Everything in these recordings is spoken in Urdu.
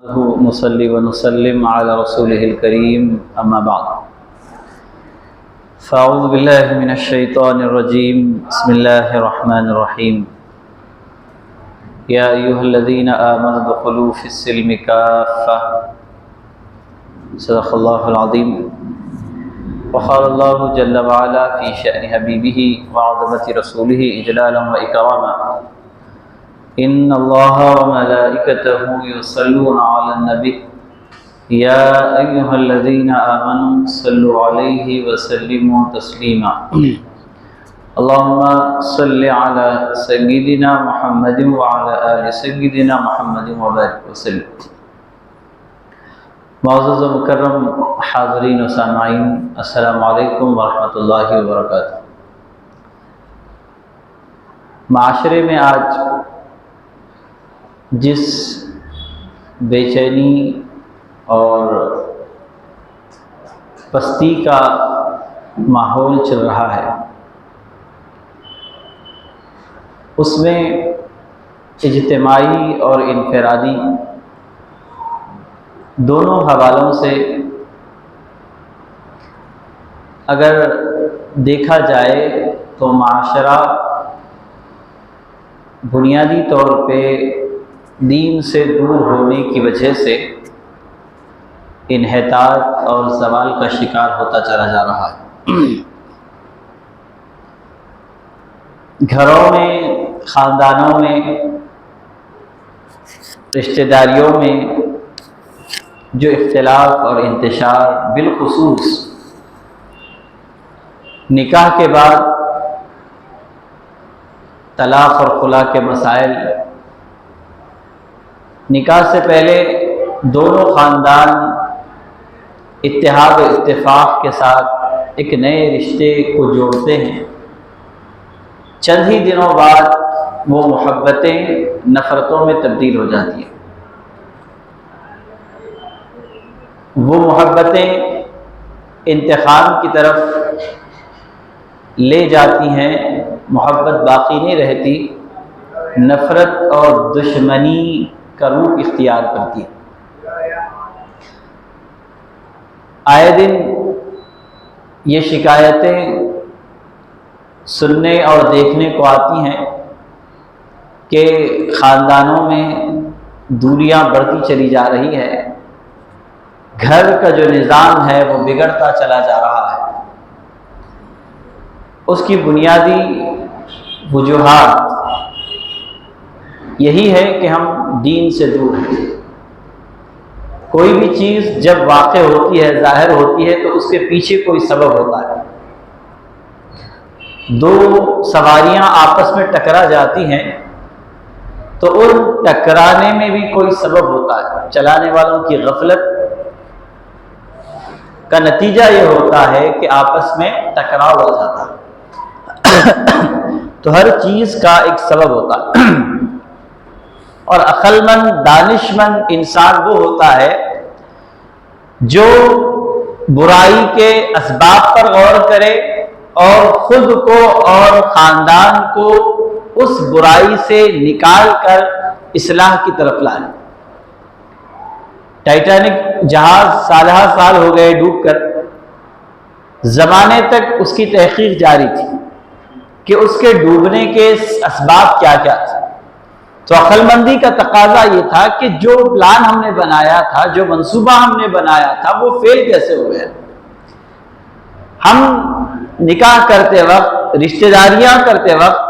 نصلي ونسلم على رسوله الكريم أما بعد فأعوذ بالله من الشيطان الرجيم بسم الله الرحمن الرحيم يا أيها الذين آمنوا ادخلوا في السلم كافة صدق الله العظيم وقال الله جل وعلا في شأن حبيبه وعظمة رسوله إجلالا وإكراما إن الله وملائكته يصلون على النبي يا أيها الذين آمنوا صلوا عليه وسلموا تسليما اللهم صل على سيدنا محمد وعلى آل سيدنا محمد وبارك وسلم. معزز و مکرم حاضرین و سامعین، السلام علیکم ورحمۃ اللہ وبرکاتہ. معاشرے میں آج جس بے چینی اور پستی کا ماحول چل رہا ہے، اس میں اجتماعی اور انفرادی دونوں حوالوں سے اگر دیکھا جائے تو معاشرہ بنیادی طور پہ دین سے دور ہونے کی وجہ سے انحطاط اور زوال کا شکار ہوتا چلا جا رہا ہے. گھروں میں، خاندانوں میں، رشتہ داریوں میں جو اختلاف اور انتشار، بالخصوص نکاح کے بعد طلاق اور خلا کے مسائل، نکاح سے پہلے دونوں خاندان اتحاد و اتفاق کے ساتھ ایک نئے رشتے کو جوڑتے ہیں، چند ہی دنوں بعد وہ محبتیں نفرتوں میں تبدیل ہو جاتی ہیں. وہ محبتیں انتقام کی طرف لے جاتی ہیں، محبت باقی نہیں رہتی، نفرت اور دشمنی کا روپ اختیار کرتی ہے. آئے دن یہ شکایتیں سننے اور دیکھنے کو آتی ہیں کہ خاندانوں میں دوریاں بڑھتی چلی جا رہی ہے، گھر کا جو نظام ہے وہ بگڑتا چلا جا رہا ہے. اس کی بنیادی وجوہات یہی ہے کہ ہم دین سے دور ہیں. کوئی بھی چیز جب واقع ہوتی ہے، ظاہر ہوتی ہے، تو اس کے پیچھے کوئی سبب ہوتا ہے. دو سواریاں آپس میں ٹکرا جاتی ہیں تو ان ٹکرانے میں بھی کوئی سبب ہوتا ہے. چلانے والوں کی غفلت کا نتیجہ یہ ہوتا ہے کہ آپس میں ٹکراؤ ہو جاتا ہے. تو ہر چیز کا ایک سبب ہوتا ہے. اور عقل مند، دانش مند انسان وہ ہوتا ہے جو برائی کے اسباب پر غور کرے اور خود کو اور خاندان کو اس برائی سے نکال کر اصلاح کی طرف لائے. ٹائٹینک جہاز سالہ سال ہو گئے ڈوب کر، زمانے تک اس کی تحقیق جاری تھی کہ اس کے ڈوبنے کے اسباب کیا کیا تھے. تو عقل مندی کا تقاضا یہ تھا کہ جو پلان ہم نے بنایا تھا، جو منصوبہ ہم نے بنایا تھا، وہ فیل کیسے ہو گیا. ہم نکاح کرتے وقت، رشتہ داریاں کرتے وقت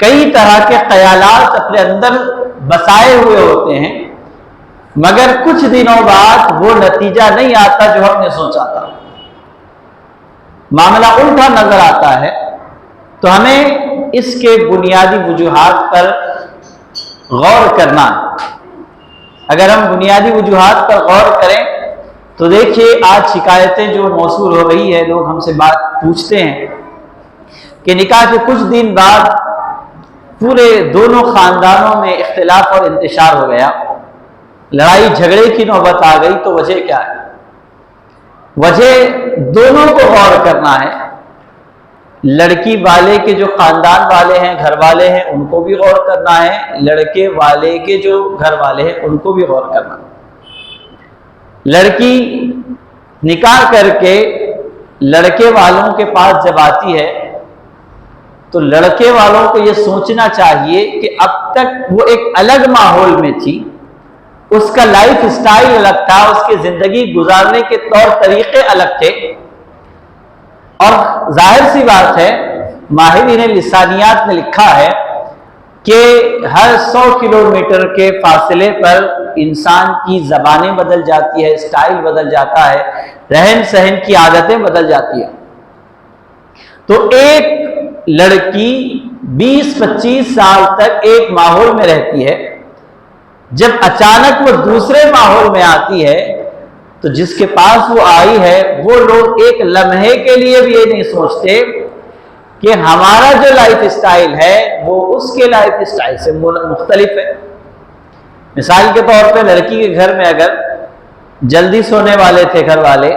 کئی طرح کے خیالات اپنے اندر بسائے ہوئے ہوتے ہیں، مگر کچھ دنوں بعد وہ نتیجہ نہیں آتا جو ہم نے سوچا تھا. معاملہ الٹا نظر آتا ہے. تو ہمیں اس کے بنیادی وجوہات پر غور کرنا ہے. اگر ہم بنیادی وجوہات پر غور کریں تو دیکھیے آج شکایتیں جو موصول ہو رہی ہے، لوگ ہم سے بات پوچھتے ہیں کہ نکاح کے کچھ دن بعد پورے دونوں خاندانوں میں اختلاف اور انتشار ہو گیا، لڑائی جھگڑے کی نوبت آ گئی. تو وجہ کیا ہے؟ وجہ دونوں کو غور کرنا ہے. لڑکی والے کے جو خاندان والے ہیں، گھر والے ہیں، ان کو بھی غور کرنا ہے، لڑکے والے کے جو گھر والے ہیں ان کو بھی غور کرنا. لڑکی نکاح کر کے لڑکے والوں کے پاس جب آتی ہے تو لڑکے والوں کو یہ سوچنا چاہیے کہ اب تک وہ ایک الگ ماحول میں تھی، اس کا لائف سٹائل الگ تھا، اس کی زندگی گزارنے کے طور طریقے الگ تھے، اور ظاہر سی بات ہے ماہرین لسانیات نے لکھا ہے کہ ہر 100 کلومیٹر کے فاصلے پر انسان کی زبانیں بدل جاتی ہے، سٹائل بدل جاتا ہے، رہن سہن کی عادتیں بدل جاتی ہیں۔ تو ایک لڑکی 20-25 سال تک ایک ماحول میں رہتی ہے، جب اچانک وہ دوسرے ماحول میں آتی ہے تو جس کے پاس وہ آئی ہے وہ لوگ ایک لمحے کے لیے بھی یہ نہیں سوچتے کہ ہمارا جو لائف سٹائل ہے وہ اس کے لائف سٹائل سے مختلف ہے۔ مثال کے طور پہ لڑکی کے گھر میں اگر جلدی سونے والے تھے گھر والے،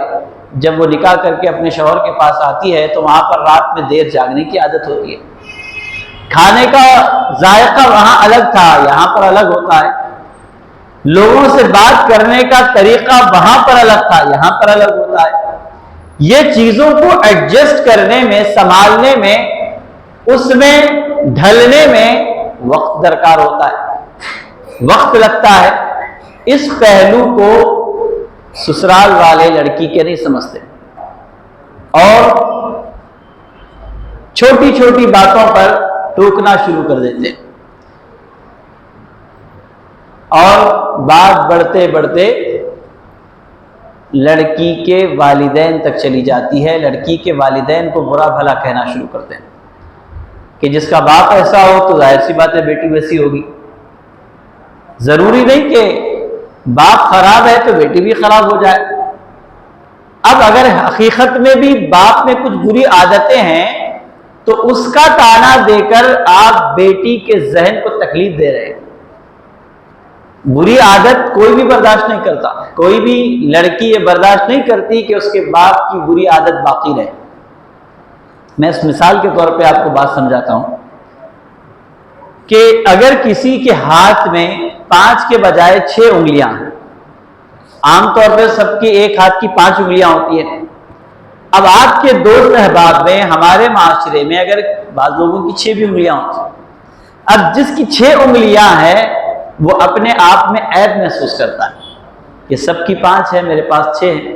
جب وہ نکاح کر کے اپنے شوہر کے پاس آتی ہے تو وہاں پر رات میں دیر جاگنے کی عادت ہوتی ہے، کھانے کا ذائقہ وہاں الگ تھا، یہاں پر الگ ہوتا ہے، لوگوں سے بات کرنے کا طریقہ وہاں پر الگ تھا، یہاں پر الگ ہوتا ہے۔ یہ چیزوں کو ایڈجسٹ کرنے میں، سنبھالنے میں، اس میں ڈھلنے میں وقت درکار ہوتا ہے، وقت لگتا ہے۔ اس پہلو کو سسرال والے لڑکی کے نہیں سمجھتے اور چھوٹی چھوٹی باتوں پر ٹوکنا شروع کر دیتے ہیں، اور بات بڑھتے بڑھتے لڑکی کے والدین تک چلی جاتی ہے۔ لڑکی کے والدین کو برا بھلا کہنا شروع کرتے ہیں کہ جس کا باپ ایسا ہو تو ظاہر سی بات ہے بیٹی ویسی ہوگی، ضروری نہیں کہ باپ خراب ہے تو بیٹی بھی خراب ہو جائے۔ اب اگر حقیقت میں بھی باپ میں کچھ بری عادتیں ہیں تو اس کا تانا دے کر آپ بیٹی کے ذہن کو تکلیف دے رہے ہیں۔ بری عادت کوئی بھی برداشت نہیں کرتا، کوئی بھی لڑکی یہ برداشت نہیں کرتی کہ اس کے باپ کی بری عادت باقی رہے۔ میں اس مثال کے طور پہ آپ کو بات سمجھاتا ہوں کہ اگر کسی کے ہاتھ میں 5 کے بجائے 6 انگلیاں ہیں، عام طور پہ سب کی ایک ہاتھ کی 5 انگلیاں ہوتی ہیں، اب آپ کے دوست احباب میں، ہمارے معاشرے میں اگر بعض لوگوں کی 6 بھی انگلیاں ہوتی ہیں، اب جس کی 6 انگلیاں ہیں وہ اپنے آپ میں عیب محسوس کرتا ہے کہ سب کی 5 ہے، میرے پاس 6 ہیں،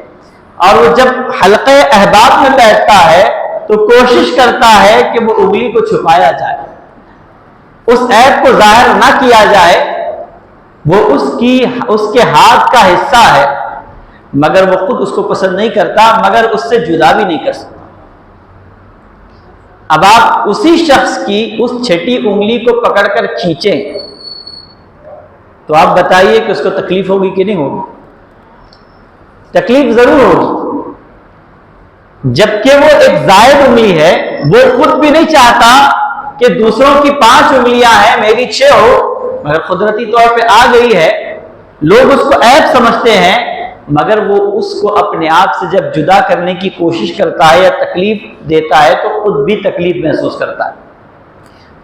اور وہ جب حلقے احباب میں بیٹھتا ہے تو کوشش کرتا ہے کہ وہ انگلی کو چھپایا جائے، اس عیب کو ظاہر نہ کیا جائے، وہ اس کے ہاتھ کا حصہ ہے، مگر وہ خود اس کو پسند نہیں کرتا، مگر اس سے جدا بھی نہیں کر سکتا۔ اب آپ اسی شخص کی اس چھٹی انگلی کو پکڑ کر کھینچیں تو آپ بتائیے کہ اس کو تکلیف ہوگی کہ نہیں ہوگی؟ تکلیف ضرور ہوگی، جبکہ وہ ایک زائد انگلی ہے، وہ خود بھی نہیں چاہتا کہ دوسروں کی 5 انگلیاں ہیں، میری 6 ہو، مگر قدرتی طور پہ آ گئی ہے، لوگ اس کو عیب سمجھتے ہیں، مگر وہ اس کو اپنے آپ سے جب جدا کرنے کی کوشش کرتا ہے یا تکلیف دیتا ہے تو خود بھی تکلیف محسوس کرتا ہے۔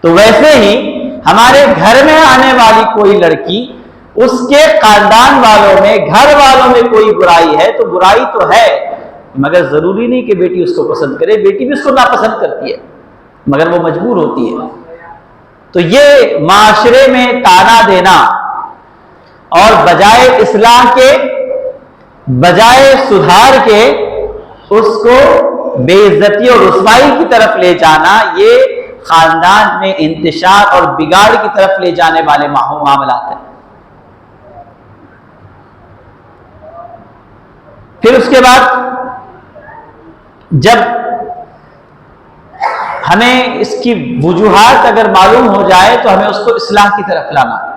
تو ویسے ہی ہمارے گھر میں آنے والی کوئی لڑکی، اس کے خاندان والوں میں، گھر والوں میں کوئی برائی ہے تو برائی تو ہے، مگر ضروری نہیں کہ بیٹی اس کو پسند کرے، بیٹی بھی اس کو ناپسند کرتی ہے مگر وہ مجبور ہوتی ہے۔ تو یہ معاشرے میں تانا دینا اور بجائے اصلاح کے، بجائے سدھار کے، اس کو بے عزتی اور رسوائی کی طرف لے جانا، یہ خاندان میں انتشار اور بگاڑ کی طرف لے جانے والے معاملات ہیں۔ پھر اس کے بعد جب ہمیں اس کی وجوہات اگر معلوم ہو جائے تو ہمیں اس کو اصلاح کی طرف لانا ہے۔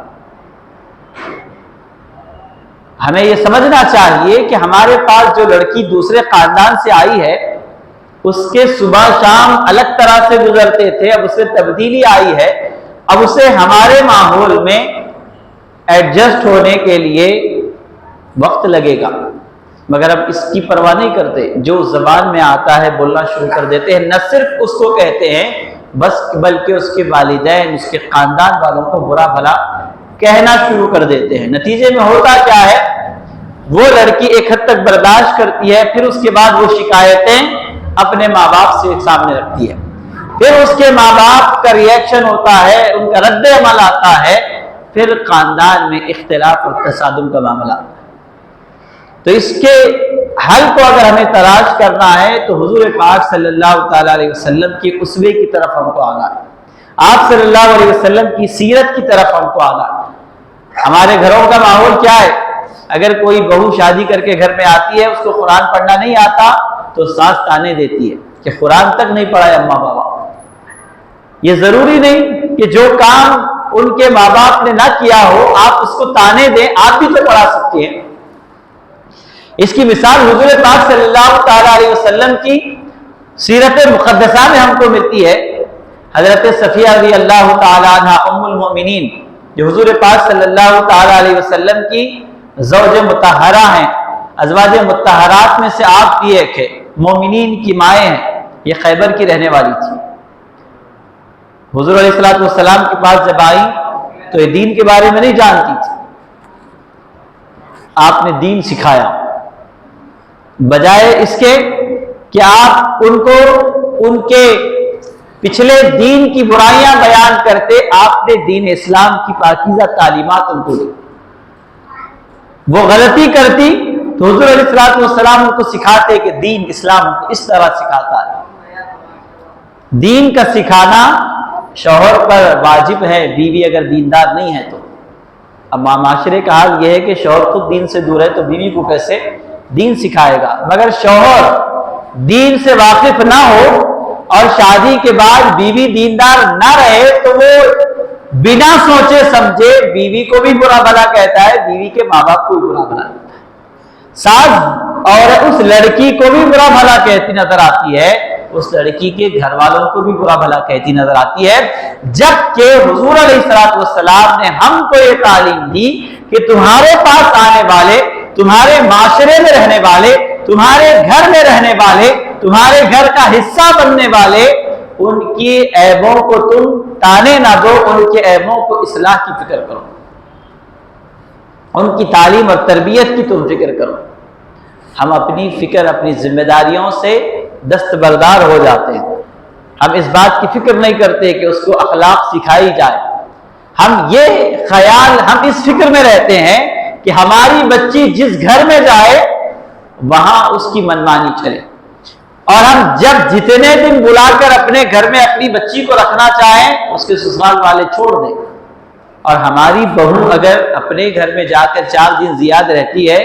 ہمیں یہ سمجھنا چاہیے کہ ہمارے پاس جو لڑکی دوسرے خاندان سے آئی ہے، اس کے صبح شام الگ طرح سے گزرتے تھے، اب اس میں تبدیلی آئی ہے، اب اسے ہمارے ماحول میں ایڈجسٹ ہونے کے لیے وقت لگے گا، مگر اب اس کی پرواہ نہیں کرتے، جو زبان میں آتا ہے بولنا شروع کر دیتے ہیں، نہ صرف اس کو کہتے ہیں بس بلکہ اس کے والدین، اس کے خاندان والوں کو برا بھلا کہنا شروع کر دیتے ہیں۔ نتیجے میں ہوتا کیا ہے؟ وہ لڑکی ایک حد تک برداشت کرتی ہے، پھر اس کے بعد وہ شکایتیں اپنے ماں باپ سے سامنے رکھتی ہے، پھر اس کے ماں باپ کا ری ایکشن ہوتا ہے، ان کا رد عمل آتا ہے، پھر خاندان میں اختلاف اور تصادم کا معاملہ آتا ہے۔ تو اس کے حل کو اگر ہمیں تلاش کرنا ہے تو حضور پاک صلی اللہ تعالیٰ علیہ وسلم کی اسوے کی طرف ہم کو آنا ہے، آپ صلی اللہ علیہ وسلم کی سیرت کی طرف ہم کو آنا ہے۔ ہمارے گھروں کا ماحول کیا ہے؟ اگر کوئی بہو شادی کر کے گھر میں آتی ہے، اس کو قرآن پڑھنا نہیں آتا تو ساس تانے دیتی ہے کہ قرآن تک نہیں پڑھا ہے اماں بابا۔ یہ ضروری نہیں کہ جو کام ان کے ماں باپ نے نہ کیا ہو آپ اس کو تانے دیں، آپ بھی تو پڑھا سکتے ہیں۔ اس کی مثال حضور پاک صلی اللہ تعالیٰ علیہ وسلم کی سیرت مقدسہ میں ہم کو ملتی ہے۔ حضرت صفیہ رضی اللہ تعالیٰ عنہ ام المؤمنین، جو حضور پاک صلی اللہ تعالیٰ علیہ وسلم کی زوج مطہرہ ہیں، ازواج مطہرات میں سے آپ بھی ایک ہے، مومنین کی مائیں ہیں، یہ خیبر کی رہنے والی تھی۔ حضور علیہ السلام کے پاس جب آئی تو یہ دین کے بارے میں نہیں جانتی تھی، آپ نے دین سکھایا، بجائے اس کے کہ آپ ان کو ان کے پچھلے دین کی برائیاں بیان کرتے، آپ نے دین اسلام کی پاکیزہ تعلیمات ان کو دی۔ وہ غلطی کرتی تو حضور علیہ السلام ان کو سکھاتے کہ دین اسلام کو اس طرح سکھاتا ہے۔ دین کا سکھانا شوہر پر واجب ہے، بیوی اگر دیندار نہیں ہے تو۔ اب معاشرے کا حال یہ ہے کہ شوہر خود دین سے دور ہے تو بیوی کو کیسے دین سکھائے گا؟ مگر شوہر دین سے واقف نہ ہو اور شادی کے بعد بیوی دیندار نہ رہے تو وہ بنا سوچے سمجھے بیوی کو بھی برا بھلا کہتا ہے، بیوی کے ماں باپ کو بھی برا بھلا کہتا ہے، ساس اور اس لڑکی کو بھی برا بھلا کہتی نظر آتی ہے، اس لڑکی کے گھر والوں کو بھی برا بھلا کہتی نظر آتی ہے، جبکہ حضور علیہ السلام نے ہم کو یہ تعلیم دی کہ تمہارے پاس آنے والے، تمہارے معاشرے میں رہنے والے، تمہارے گھر میں رہنے والے، تمہارے گھر کا حصہ بننے والے، ان کی عیبوں کو تم تانے نہ دو، ان کے عیبوں کو اصلاح کی فکر کرو، ان کی تعلیم اور تربیت کی تم فکر کرو۔ ہم اپنی فکر، اپنی ذمہ داریوں سے دستبردار ہو جاتے ہیں، ہم اس بات کی فکر نہیں کرتے کہ اس کو اخلاق سکھائی جائے، ہم اس فکر میں رہتے ہیں کہ ہماری بچی جس گھر میں جائے وہاں اس کی منمانی چلے، اور ہم جب جتنے دن بلا کر اپنے گھر میں اپنی بچی کو رکھنا چاہیں اس کے سسرال والے چھوڑ دیں، اور ہماری بہو اگر اپنے گھر میں جا کر 4 دن زیادہ رہتی ہے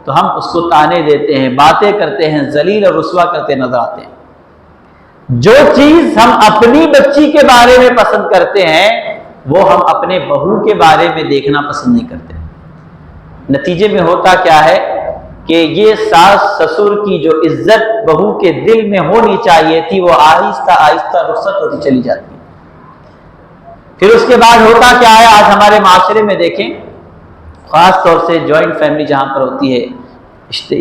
تو ہم اس کو تانے دیتے ہیں، باتیں کرتے ہیں، ذلیل اور رسوا کرتے نظر آتے ہیں۔ جو چیز ہم اپنی بچی کے بارے میں پسند کرتے ہیں وہ ہم اپنے بہو کے بارے میں دیکھنا پسند نہیں کرتے۔ نتیجے میں ہوتا کیا ہے کہ یہ ساس سسر کی جو عزت بہو کے دل میں ہونی چاہیے تھی وہ آہستہ آہستہ رخصت ہوتی چلی جاتی ہے۔ پھر اس کے بعد ہوتا کیا ہے، آج ہمارے معاشرے میں دیکھیں، خاص طور سے جوائنٹ فیملی جہاں پر ہوتی ہے،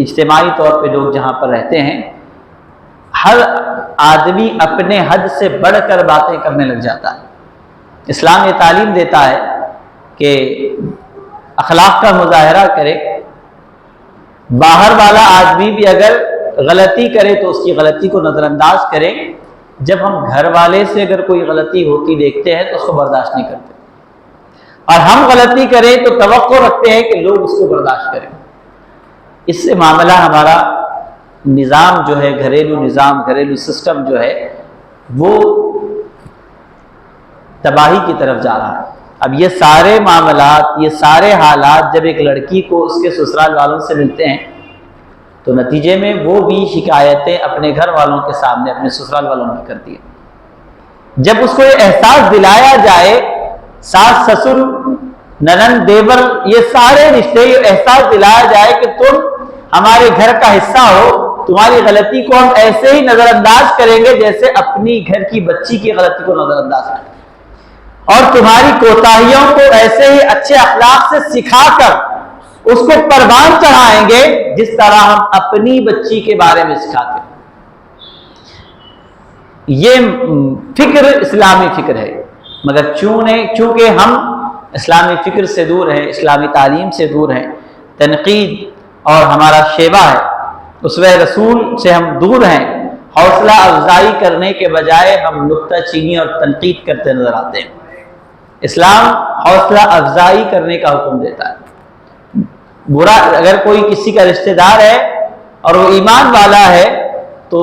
اجتماعی طور پہ لوگ جہاں پر رہتے ہیں، ہر آدمی اپنے حد سے بڑھ کر باتیں کرنے لگ جاتا ہے۔ اسلام یہ تعلیم دیتا ہے کہ اخلاق کا مظاہرہ کرے، باہر والا آدمی بھی اگر غلطی کرے تو اس کی غلطی کو نظر انداز کرے، جب ہم گھر والے سے اگر کوئی غلطی ہوتی دیکھتے ہیں تو اس کو برداشت نہیں کرتے، اور ہم غلطی کریں تو توقع رکھتے ہیں کہ لوگ اس کو برداشت کریں۔ اس سے معاملہ ہمارا نظام جو ہے، گھریلو نظام، گھریلو سسٹم جو ہے وہ تباہی کی طرف جا رہا ہے۔ اب یہ سارے معاملات، یہ سارے حالات جب ایک لڑکی کو اس کے سسرال والوں سے ملتے ہیں تو نتیجے میں وہ بھی شکایتیں اپنے گھر والوں کے سامنے، اپنے سسرال والوں کی کرتی ہے۔ جب اس کو یہ احساس دلایا جائے، ساس سسر ننند دیور یہ سارے رشتے یہ احساس دلایا جائے کہ تم ہمارے گھر کا حصہ ہو، تمہاری غلطی کو ہم ایسے ہی نظر انداز کریں گے جیسے اپنی گھر کی بچی کی غلطی کو نظر انداز کریں، اور تمہاری کوتاہیوں کو ایسے ہی اچھے اخلاق سے سکھا کر اس کو پروان چڑھائیں گے جس طرح ہم اپنی بچی کے بارے میں سکھاتے ہیں۔ یہ فکر اسلامی فکر ہے، مگر چونکہ ہم اسلامی فکر سے دور ہیں، اسلامی تعلیم سے دور ہیں، تنقید اور ہمارا شیوا ہے، اسوہ رسول سے ہم دور ہیں، حوصلہ افزائی کرنے کے بجائے ہم نکتہ چینی اور تنقید کرتے نظر آتے ہیں۔ اسلام حوصلہ افزائی کرنے کا حکم دیتا ہے۔ برا اگر کوئی کسی کا رشتہ دار ہے اور وہ ایمان والا ہے تو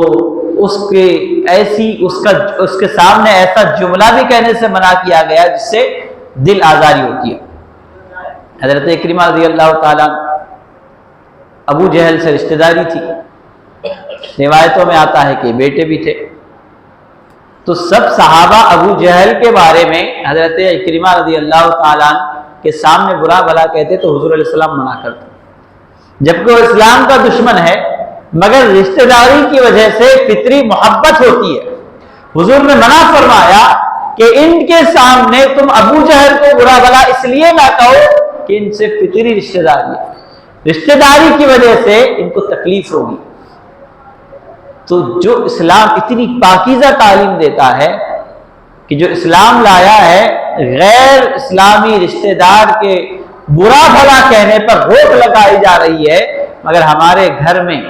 اس کے سامنے ایسا جملہ بھی کہنے سے منع کیا گیا جس سے دل آزاری ہوتی ہے۔ حضرت اکرمہ رضی اللہ تعالیٰ ابو جہل سے رشتہ داری تھی، روایتوں میں آتا ہے کہ بیٹے بھی تھے، تو سب صحابہ ابو جہل کے بارے میں حضرت اکرمہ رضی اللہ تعالیٰ کے سامنے برا بھلا کہتے تو حضور علیہ السلام منع کرتے، جبکہ وہ اسلام کا دشمن ہے، مگر رشتہ داری کی وجہ سے فطری محبت ہوتی ہے۔ حضور نے منع فرمایا کہ ان کے سامنے تم ابو جہل کو برا بھلا اس لیے نہ کہو کہ ان سے فطری رشتہ داری ہے، رشتہ داری کی وجہ سے ان کو تکلیف ہوگی۔ تو جو اسلام اتنی پاکیزہ تعلیم دیتا ہے کہ جو اسلام لایا ہے غیر اسلامی رشتہ دار کے برا بھلا کہنے پر روک لگائی جا رہی ہے، مگر ہمارے گھر میں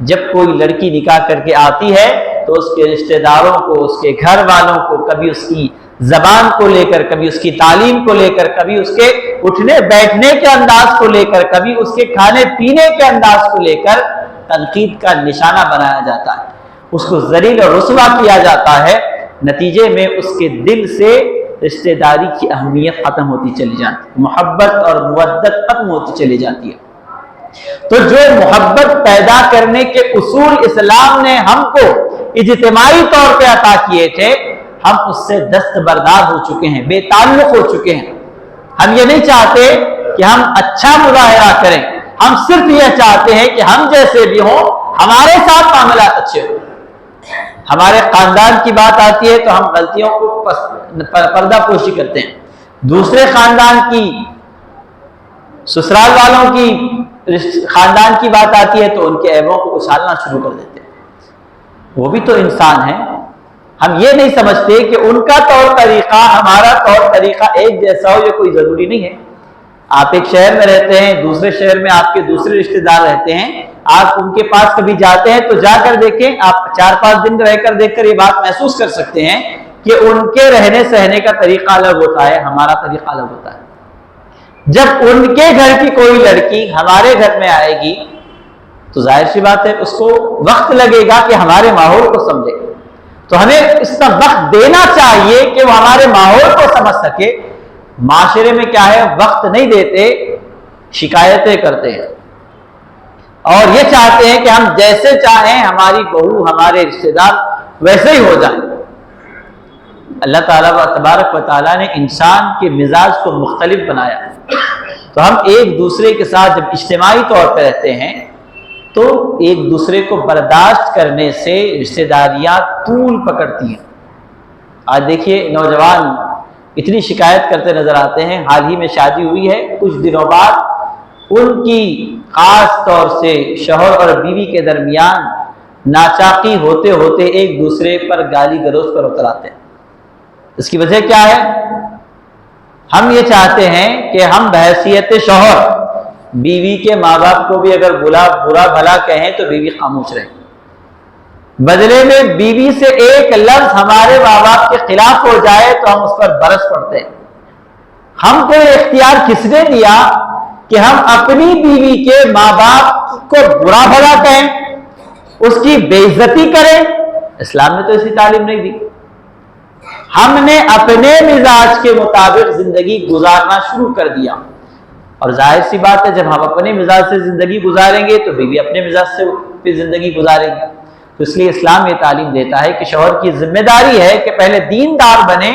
جب کوئی لڑکی نکاح کر کے آتی ہے تو اس کے رشتہ داروں کو، اس کے گھر والوں کو کبھی اس کی زبان کو لے کر، کبھی اس کی تعلیم کو لے کر، کبھی اس کے اٹھنے بیٹھنے کے انداز کو لے کر، کبھی اس کے کھانے پینے کے انداز کو لے کر تنقید کا نشانہ بنایا جاتا ہے، اس کو ذلیل اور رسوا کیا جاتا ہے۔ نتیجے میں اس کے دل سے رشتہ داری کی اہمیت ختم ہوتی چلی جاتی ہے، محبت اور مودت ختم ہوتی چلی جاتی ہے۔ تو جو محبت پیدا کرنے کے اصول اسلام نے ہم کو اجتماعی طور پہ عطا کیے تھے، ہم اس سے دستبردار ہو چکے ہیں، بے تعلق ہو چکے ہیں۔ ہم یہ نہیں چاہتے کہ ہم اچھا مظاہرہ کریں، ہم صرف یہ چاہتے ہیں کہ ہم جیسے بھی ہوں ہمارے ساتھ معاملات اچھے ہوں۔ ہمارے خاندان کی بات آتی ہے تو ہم غلطیوں کو پردہ پوشی کرتے ہیں، دوسرے خاندان کی، سسرال والوں کی خاندان کی بات آتی ہے تو ان کے عیبوں کو اچھالنا شروع کر دیتے ہیں۔ وہ بھی تو انسان ہیں۔ ہم یہ نہیں سمجھتے کہ ان کا طور طریقہ ہمارا طور طریقہ ایک جیسا ہو، یہ کوئی ضروری نہیں ہے۔ آپ ایک شہر میں رہتے ہیں، دوسرے شہر میں آپ کے دوسرے رشتہ دار رہتے ہیں، آپ ان کے پاس کبھی جاتے ہیں تو جا کر دیکھیں، آپ 4-5 دن رہ کر دیکھ کر یہ بات محسوس کر سکتے ہیں کہ ان کے رہنے سہنے کا طریقہ الگ ہوتا ہے، ہمارا طریقہ الگ ہوتا ہے۔ جب ان کے گھر کی کوئی لڑکی ہمارے گھر میں آئے گی تو ظاہر سی بات ہے اس کو وقت لگے گا کہ ہمارے ماحول کو سمجھے، تو ہمیں اس کا وقت دینا چاہیے کہ وہ ہمارے ماحول کو سمجھ سکے۔ معاشرے میں کیا ہے، وقت نہیں دیتے، شکایتیں کرتے ہیں اور یہ چاہتے ہیں کہ ہم جیسے چاہیں ہماری بہو، ہمارے رشتہ دار ویسے ہی ہو جائیں۔ اللہ تعالیٰ تبارک و تعالیٰ نے انسان کے مزاج کو مختلف بنایا، تو ہم ایک دوسرے کے ساتھ جب اجتماعی طور پہ رہتے ہیں تو ایک دوسرے کو برداشت کرنے سے رشتہ داریاں طول پکڑتی ہیں۔ آج دیکھیے نوجوان اتنی شکایت کرتے نظر آتے ہیں، حال ہی میں شادی ہوئی ہے، کچھ دنوں بعد ان کی خاص طور سے شوہر اور بیوی کے درمیان ناچاقی ہوتے ہوتے ایک دوسرے پر گالی گلوچ پر اتر آتے ہیں۔ اس کی وجہ کیا ہے؟ ہم یہ چاہتے ہیں کہ ہم بحیثیت شوہر بیوی کے ماں باپ کو بھی اگر برا بھلا کہیں تو بیوی خاموش رہے، بدلے میں بیوی سے ایک لفظ ہمارے ماں باپ کے خلاف ہو جائے تو ہم اس پر برس پڑتے ہیں۔ ہم کو یہ اختیار کس نے دیا کہ ہم اپنی بیوی کے ماں باپ کو برا بھلا کہیں، اس کی بے عزتی کریں؟ اسلام نے تو ایسی تعلیم نہیں دی۔ ہم نے اپنے مزاج کے مطابق زندگی گزارنا شروع کر دیا، اور ظاہر سی بات ہے جب ہم اپنے مزاج سے زندگی گزاریں گے تو بیوی اپنے مزاج سے زندگی گزارے گی۔ تو اس لیے اسلام یہ تعلیم دیتا ہے کہ شوہر کی ذمہ داری ہے کہ پہلے دیندار بنے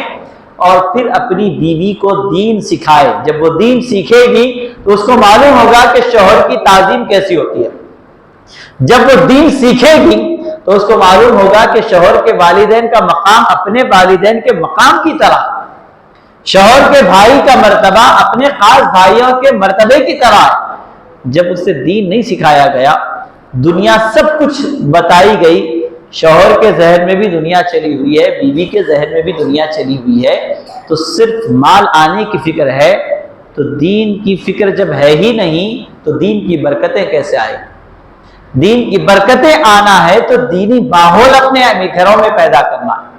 اور پھر اپنی بیوی کو دین سکھائے۔ جب وہ دین سیکھے گی تو اس کو معلوم ہوگا کہ شوہر کی تعظیم کیسی ہوتی ہے۔ جب وہ دین سیکھے گی تو اس کو معلوم ہوگا کہ شوہر کے والدین کا مقام اپنے والدین کے مقام کی طرح، شوہر کے بھائی کا مرتبہ اپنے خاص بھائیوں کے مرتبے کی طرح ہے۔ جب اسے دین نہیں سکھایا گیا، دنیا سب کچھ بتائی گئی، شوہر کے ذہن میں بھی دنیا چلی ہوئی ہے، بیوی کے ذہن میں بھی دنیا چلی ہوئی ہے، تو صرف مال آنے کی فکر ہے، تو دین کی فکر جب ہے ہی نہیں تو دین کی برکتیں کیسے آئیں؟ دین کی برکتیں آنا ہے تو دینی ماحول اپنے گھروں میں پیدا کرنا ہے،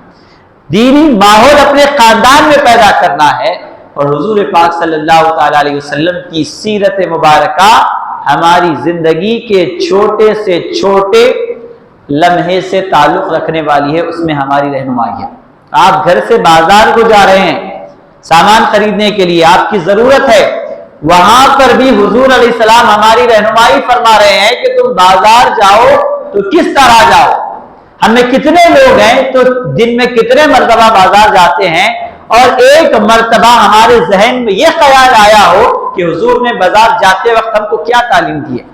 دینی ماحول اپنے خاندان میں پیدا کرنا ہے۔ اور حضور پاک صلی اللہ تعالی علیہ وسلم کی سیرت مبارکہ ہماری زندگی کے چھوٹے سے چھوٹے لمحے سے تعلق رکھنے والی ہے، اس میں ہماری رہنمائی ہے۔ آپ گھر سے بازار کو جا رہے ہیں سامان خریدنے کے لیے، آپ کی ضرورت ہے، وہاں پر بھی حضور علیہ السلام ہماری رہنمائی فرما رہے ہیں کہ تم بازار جاؤ تو کس طرح جاؤ۔ ہم میں کتنے لوگ ہیں تو دن میں کتنے مرتبہ بازار جاتے ہیں، اور ایک مرتبہ ہمارے ذہن میں یہ خیال آیا ہو کہ حضور نے بازار جاتے وقت ہم کو کیا تعلیم دی ہے؟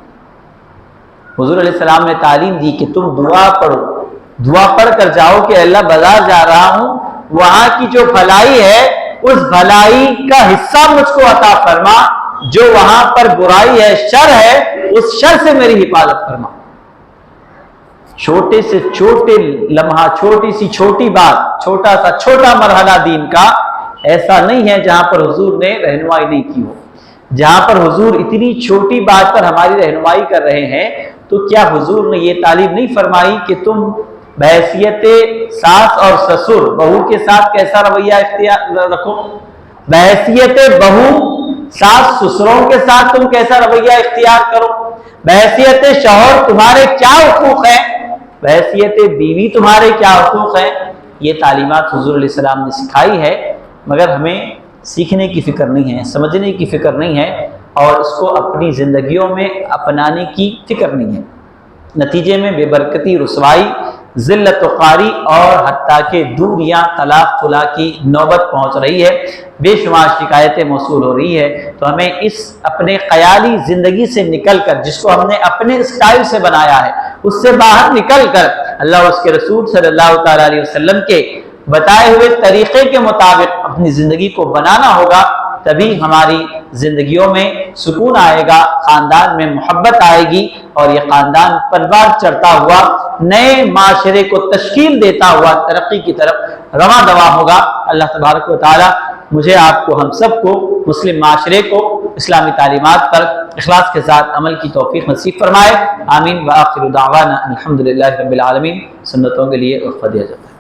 حضور علیہ السلام نے تعلیم دی کہ تم دعا پڑھو، دعا پڑھ کر جاؤ کہ اللہ بازار جا رہا ہوں، وہاں کی جو بھلائی ہے اس بھلائی کا حصہ مجھ کو عطا فرما، جو وہاں پر برائی ہے، شر ہے، اس شر سے میری حفاظت فرما۔ چھوٹے سے چھوٹے لمحہ، چھوٹی سی چھوٹی بات، چھوٹا سا چھوٹا مرحلہ دین کا ایسا نہیں ہے جہاں پر حضور نے رہنمائی نہیں کی ہو۔ جہاں پر حضور اتنی چھوٹی بات پر ہماری رہنمائی کر رہے ہیں تو کیا حضور نے یہ تعلیم نہیں فرمائی کہ تم بحیثیت ساس اور سسر بہو کے ساتھ کیسا رویہ اختیار رکھو؟ بحیثیت بہو ساس سسروں کے ساتھ تم کیسا رویہ اختیار کرو؟ بحیثیت شوہر تمہارے کیا حقوق ہیں؟ بحیثیت بیوی تمہارے کیا حقوق ہیں؟ یہ تعلیمات حضور علیہ السلام نے سکھائی ہے، مگر ہمیں سیکھنے کی فکر نہیں ہے، سمجھنے کی فکر نہیں ہے، اور اس کو اپنی زندگیوں میں اپنانے کی فکر نہیں ہے۔ نتیجے میں بے برکتی، رسوائی، ذلت و قاری اور حتیٰ کہ دوریاں، طلاق طلاق کی نوبت پہنچ رہی ہے، بے شمار شکایتیں موصول ہو رہی ہے۔ تو ہمیں اس اپنے خیالی زندگی سے نکل کر، جس کو ہم نے اپنے اسٹائل سے بنایا ہے، اس سے باہر نکل کر اللہ اور اس کے رسول صلی اللہ تعالی علیہ وسلم کے بتائے ہوئے طریقے کے مطابق اپنی زندگی کو بنانا ہوگا، تبھی ہماری زندگیوں میں سکون آئے گا، خاندان میں محبت آئے گی، اور یہ خاندان پروار چڑھتا ہوا نئے معاشرے کو تشکیل دیتا ہوا ترقی کی طرف رواں دواں ہوگا۔ اللہ تبارک و تعالی مجھے، آپ کو، ہم سب کو، مسلم معاشرے کو اسلامی تعلیمات پر اخلاص کے ساتھ عمل کی توفیق نصیب فرمائے۔ آمین۔ وآخر دعوانا الحمدللہ رب العالمین۔ سنتوں کے لیے وقفہ دیا جاتا ہے۔